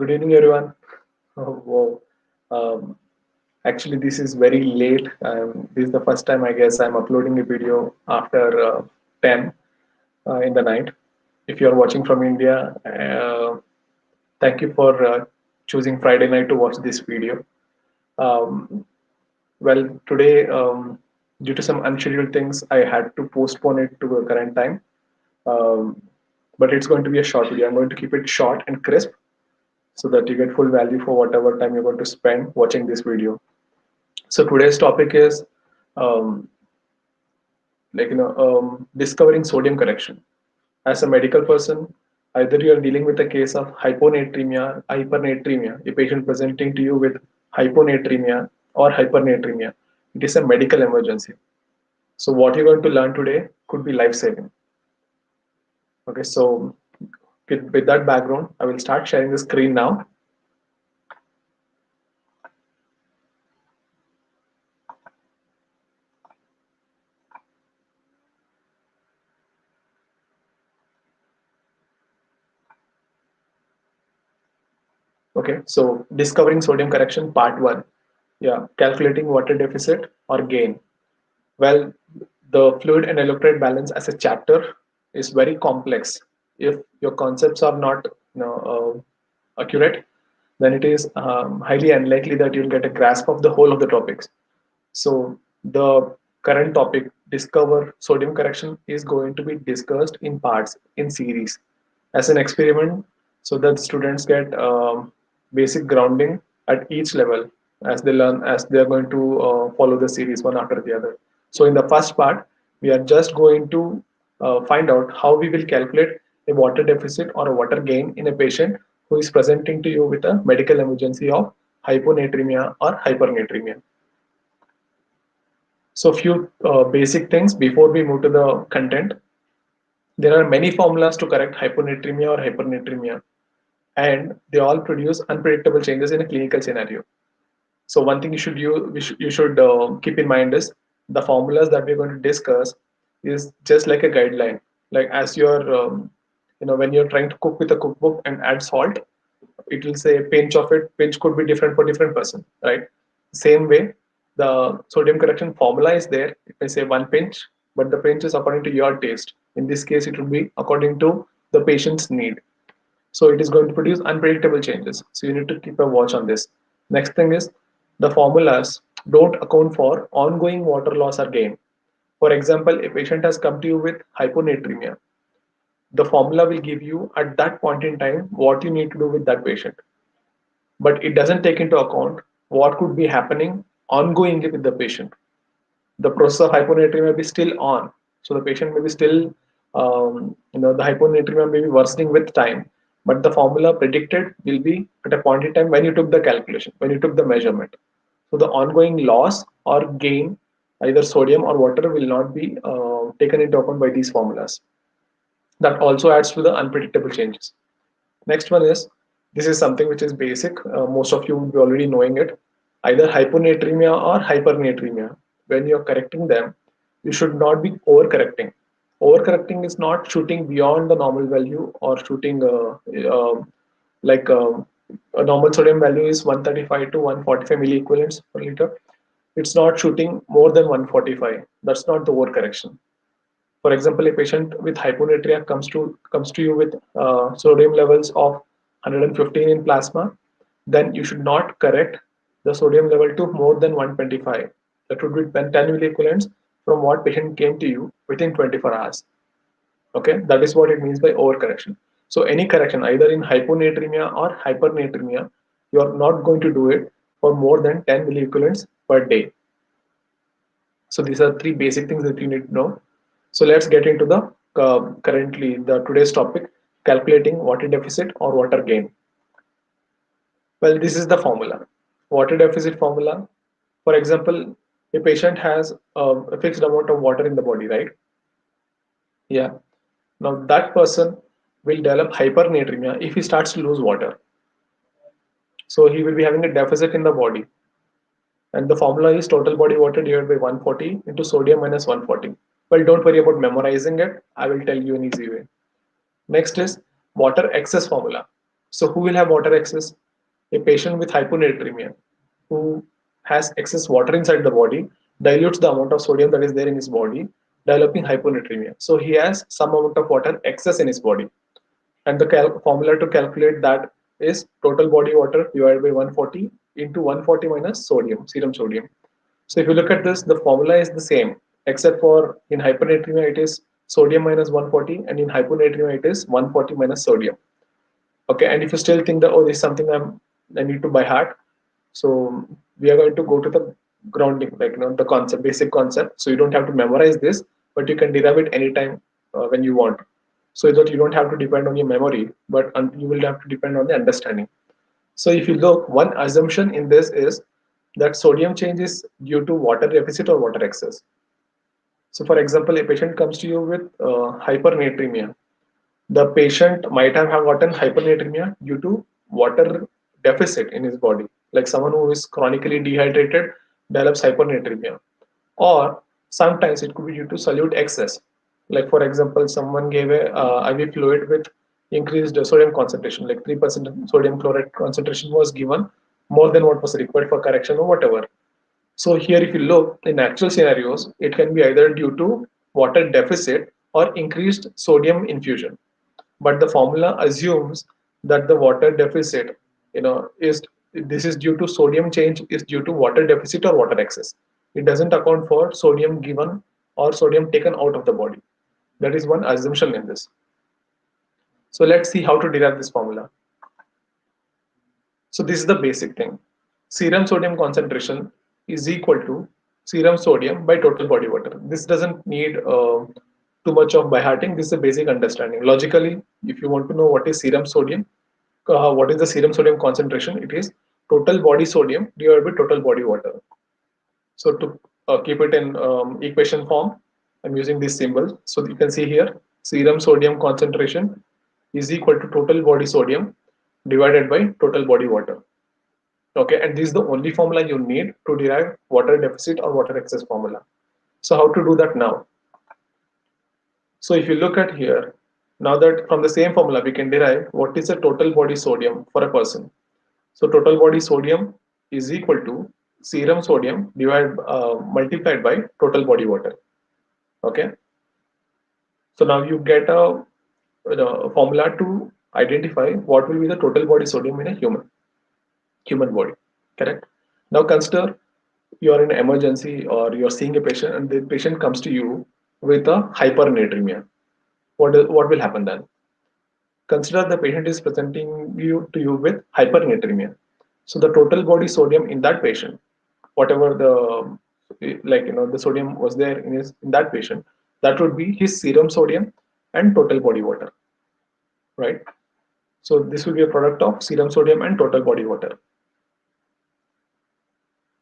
Good evening, everyone. Oh, wow. Um, Actually, this is very late. This is the first time I guess I'm uploading a video after 10 in the night. If you're watching from India, thank you for choosing Friday night to watch this video. Um, well, today, due to some unscheduled things, I had to postpone it to the current time. Um, but it's going to be a short video. I'm going to keep it short and crisp so that you get full value for whatever time you're going to spend watching this video. So today's topic is um, discovering sodium correction. As a medical person, either you are dealing with a case of hypernatremia, a patient presenting to you with hyponatremia or hypernatremia. It is a medical emergency. So what you're going to learn today could be life-saving. Okay, so with that background, I will start sharing the screen now. Okay, so discovering sodium correction part one. Yeah, calculating water deficit or gain. Well, the fluid and electrolyte balance as a chapter is very complex. If your concepts are not accurate, then it is highly unlikely that you'll get a grasp of the whole of the topics. So the current topic, discover sodium correction, is going to be discussed in parts in series as an experiment, so that students get basic grounding at each level as they learn, as they are going to follow the series one after the other. So in the first part, we are just going to find out how we will calculate a water deficit or a water gain in a patient who is presenting to you with a medical emergency of hyponatremia or hypernatremia. So few basic things before we move to the content. There are many formulas to correct hyponatremia or hypernatremia, and they all produce unpredictable changes in a clinical scenario. So one thing you should keep in mind is the formulas that we're going to discuss is just like a guideline. Like as you're when you're trying to cook with a cookbook and add salt, it will say pinch of it. Pinch could be different for different person, right? Same way, the sodium correction formula is there. It may say one pinch, but the pinch is according to your taste. In this case, it will be according to the patient's need. So it is going to produce unpredictable changes. So you need to keep a watch on this. Next thing is the formulas don't account for ongoing water loss or gain. For example, a patient has come to you with hyponatremia. The formula will give you at that point in time what you need to do with that patient, but it doesn't take into account what could be happening ongoingly with the patient. The process of hyponatremia may be still on, so the patient may be still, the hyponatremia may be worsening with time, but the formula predicted will be at a point in time when you took the calculation, when you took the measurement. So the ongoing loss or gain, either sodium or water, will not be taken into account by these formulas. That also adds to the unpredictable changes. Next one is, this is something which is basic. Most of you will be already knowing it. Either hyponatremia or hypernatremia. When you're correcting them, you should not be overcorrecting. Overcorrecting is not shooting beyond the normal value or shooting like a normal sodium value is 135 to 145 milliequivalents per liter. It's not shooting more than 145. That's not the overcorrection. For example, a patient with hyponatremia comes to you with sodium levels of 115 in plasma, then you should not correct the sodium level to more than 125. That would be 10 milliequivalents from what patient came to you within 24 hours. Okay, that is what it means by overcorrection. So any correction either in hyponatremia or hypernatremia, you are not going to do it for more than 10 milliequivalents per day. So these are three basic things that you need to know. So let's get into the currently the today's topic, calculating water deficit or water gain. Well, this is the formula. Water deficit formula. For example, a patient has a fixed amount of water in the body, right? Yeah. Now that person will develop hypernatremia if he starts to lose water. So he will be having a deficit in the body. And the formula is total body water divided by 140 into sodium minus 140. Well, don't worry about memorizing it. I will tell you an easy way. Next is water excess formula. So who will have water excess? A patient with hyponatremia who has excess water inside the body dilutes the amount of sodium that is there in his body, developing hyponatremia. So he has some amount of water excess in his body. And the formula to calculate that is total body water divided by 140 into 140 minus sodium, serum sodium. So if you look at this, the formula is the same, except for in hypernatremia it is sodium minus 140, and in hyponatremia it is 140 minus sodium. Okay, and if you still think that, oh, this is something I need to by heart, so we are going to go to the grounding, like the concept, basic concept. So you don't have to memorize this, but you can derive it anytime when you want. So that you don't have to depend on your memory, but you will have to depend on the understanding. So if you look, one assumption in this is that sodium change is due to water deficit or water excess. So for example, a patient comes to you with hypernatremia. The patient might have gotten hypernatremia due to water deficit in his body. Like someone who is chronically dehydrated develops hypernatremia. Or sometimes it could be due to solute excess. Like for example, someone gave a IV fluid with increased sodium concentration, like 3% sodium chloride concentration was given more than what was required for correction or whatever. So here, if you look in actual scenarios, it can be either due to water deficit or increased sodium infusion. But the formula assumes that the water deficit, is this is due to sodium change is due to water deficit or water excess. It doesn't account for sodium given or sodium taken out of the body. That is one assumption in this. So let's see how to derive this formula. So this is the basic thing. Serum sodium concentration is equal to serum sodium by total body water. This doesn't need too much of by hearting. This is a basic understanding. Logically, if you want to know what is serum sodium, what is the serum sodium concentration, it is total body sodium divided by total body water. So to keep it in equation form, I'm using this symbol. So you can see here, serum sodium concentration is equal to total body sodium divided by total body water. Okay, and this is the only formula you need to derive water deficit or water excess formula. So how to do that now? So if you look at here, now that from the same formula we can derive what is the total body sodium for a person. So total body sodium is equal to serum sodium divided multiplied by total body water. Okay, so now you get a formula to identify what will be the total body sodium in a human body. Correct. Now consider you are in an emergency or you're seeing a patient and the patient comes to you with a hypernatremia. What will happen then? Consider the patient is presenting you with hypernatremia. So the total body sodium in that patient, whatever the sodium was there in that patient, that would be his serum sodium and total body water, right? So this will be a product of serum sodium and total body water.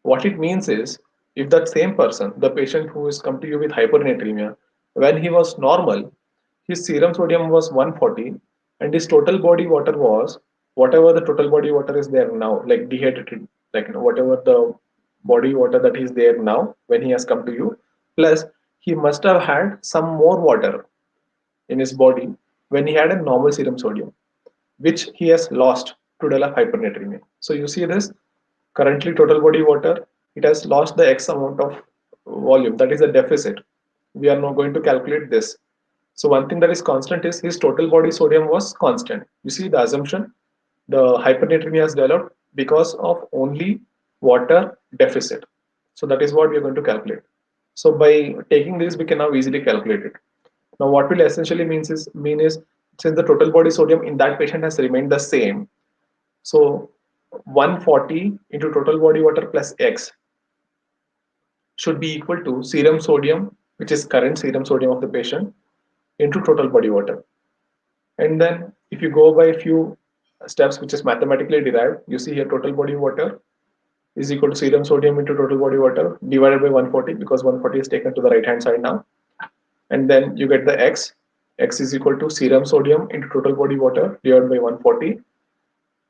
What it means is, if that same person, the patient who is come to you with hypernatremia, when he was normal, his serum sodium was 140 and his total body water was whatever the total body water is there now, like dehydrated, like whatever the body water that is there now when he has come to you, plus he must have had some more water in his body when he had a normal serum sodium, which he has lost to develop hypernatremia. So you see this currently total body water, it has lost the X amount of volume. That is a deficit. We are now going to calculate this. So one thing that is constant is his total body sodium was constant. You see the assumption, the hypernatremia has developed because of only water deficit. So that is what we are going to calculate. So by taking this, we can now easily calculate it. Now, what will essentially mean is since the total body sodium in that patient has remained the same, so 140 into total body water plus X should be equal to serum sodium, which is current serum sodium of the patient, into total body water. And then if you go by a few steps, which is mathematically derived, you see here total body water is equal to serum sodium into total body water divided by 140, because 140 is taken to the right hand side now. And then you get the X. X is equal to serum sodium into total body water divided by 140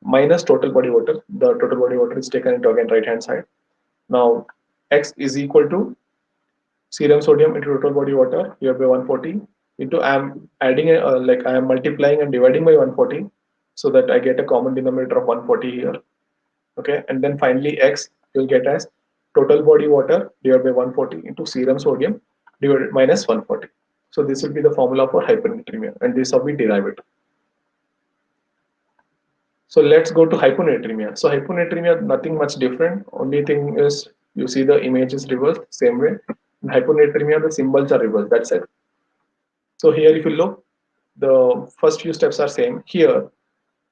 minus total body water. The total body water is taken into again right hand side. Now X is equal to serum sodium into total body water divided by 140 into I am adding like I am multiplying and dividing by 140. so that I get a common denominator of 140 here. Okay, and then finally x you'll get as total body water divided by 140 into serum sodium divided minus 140. So this will be the formula for hypernatremia, and this is how we derive it. So let's go to hyponatremia. So hyponatremia, nothing much different. Only thing is you see the image is reversed same way. In hyponatremia, the symbols are reversed. That's it. So here, if you look, the first few steps are same. Here,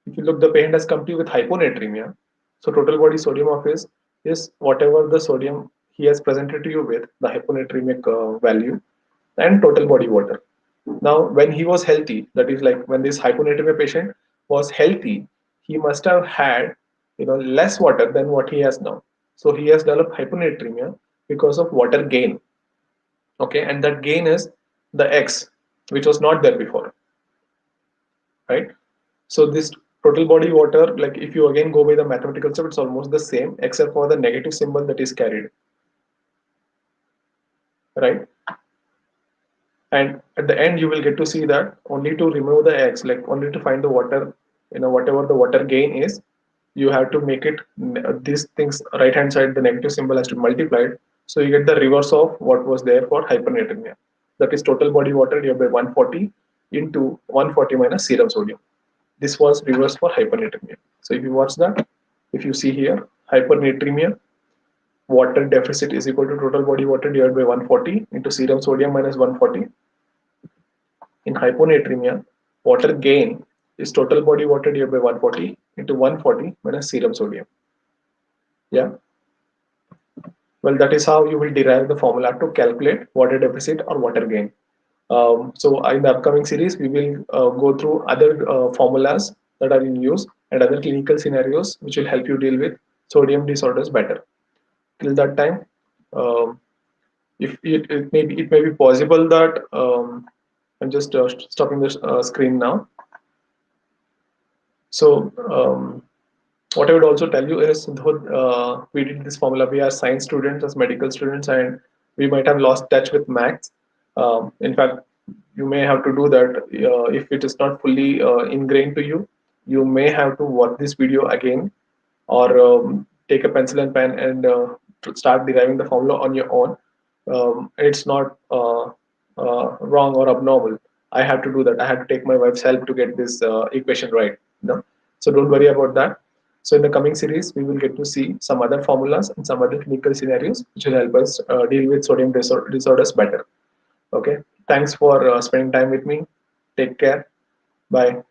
if you look, the patient has come to you with hyponatremia. So total body sodium of his is whatever the sodium he has presented to you with, the hyponatremic value, and total body water. Now, when he was healthy, that is like when this hyponatremia patient was healthy, he must have had less water than what he has now. So he has developed hyponatremia because of water gain. Okay, and that gain is the X, which was not there before, right? So this total body water, like if you again go by the mathematical step, it's almost the same except for the negative symbol that is carried, right? And at the end you will get to see that only to remove the x, like only to find the water, whatever the water gain is, you have to make it these things right hand side, the negative symbol has to be multiplied, so you get the reverse of what was there for hypernatremia. That is total body water divided by 140 into 140 minus serum sodium. This was reverse for hypernatremia. So if you watch that, if you see here, hypernatremia, water deficit is equal to total body water divided by 140 into serum sodium minus 140. In hyponatremia, water gain is total body water divided by 140 into 140 minus serum sodium. Yeah. Well, that is how you will derive the formula to calculate water deficit or water gain. So in the upcoming series, we will go through other formulas that are in use and other clinical scenarios which will help you deal with sodium disorders better. Till that time, um, if it may be possible that I'm just stopping the screen now. So what I would also tell you is, though we did this formula, we are science students as medical students, and we might have lost touch with maths. In fact, you may have to do that if it is not fully ingrained to you. You may have to watch this video again, or take a pencil and pen and start deriving the formula on your own. It's not wrong or abnormal. I have to do that. I have to take my wife's help to get this equation right. So don't worry about that. So in the coming series, we will get to see some other formulas and some other clinical scenarios which will help us deal with sodium disorders better. Okay. Thanks for spending time with me. Take care. Bye.